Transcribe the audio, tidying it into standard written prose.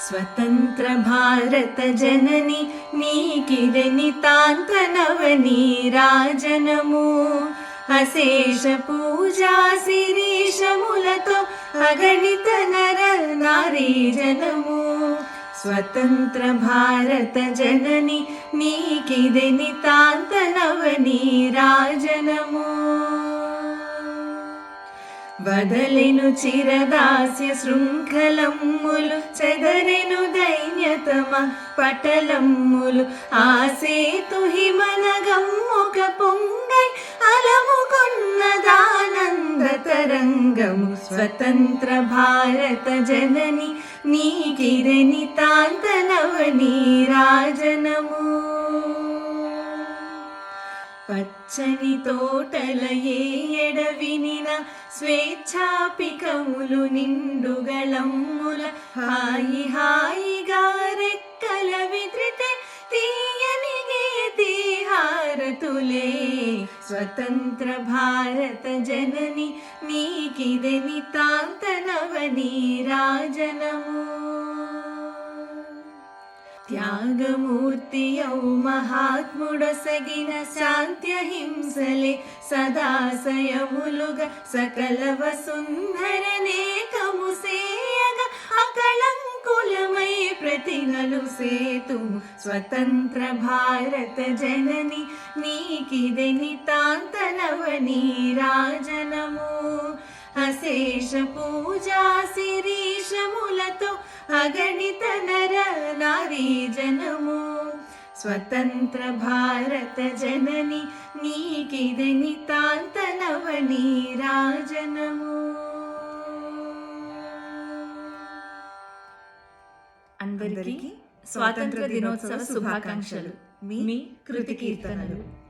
స్వతంత్ర భారత జనని నీకిదే నితాంత నవనీరాజనము. అశేష పూజా శిరీషములతో అగణిత నర నారీ జనము. స్వతంత్ర భారత జనని నీకిదే నితాంత నవనీరాజనము. వదలెను చిరదాస్య శృంఖలమ్ములు, చెదరెను దైన్యతమ పటలమ్ములు. ఆసేతు హిమనగమ్ముక పొంగై అలముకొన్నదానంద తరంగము. స్వతంత్ర భారత జనని నీకిదే నితాంత నవనీరాజనము. పచ్చని తోటల ఏ ఎడవినిన స్వేచ్ఛాపికములు నిండుగళమ్ముల. హాయి హాయిగా రెక్కల విద్రితే తీయని గీతి హారతులే. స్వతంత్ర భారత జనని నీకిదే నితాంత నవనీరాజనము. త్యాగమూర్తియౌ మహాత్ముడొసగిన శాంత్యహింసలే సదాశయములుగా సకల వసుంధరనేకము సేయగ అకళంకులమై ప్రతినలు సేతుము. స్వతంత్ర భారత జనని నీకిదే నితాంత నవనీరాజనము. అశేష పూజా శిరీషములతో అగణిత నర నారీ జనము. స్వతంత్ర భారత జనని నీకిదే నితాంత నవనీరాజనము. అందరికీ స్వాతంత్ర దినోత్సవ శుభాకాంక్షలు. మీ కృతి కీర్తనలు.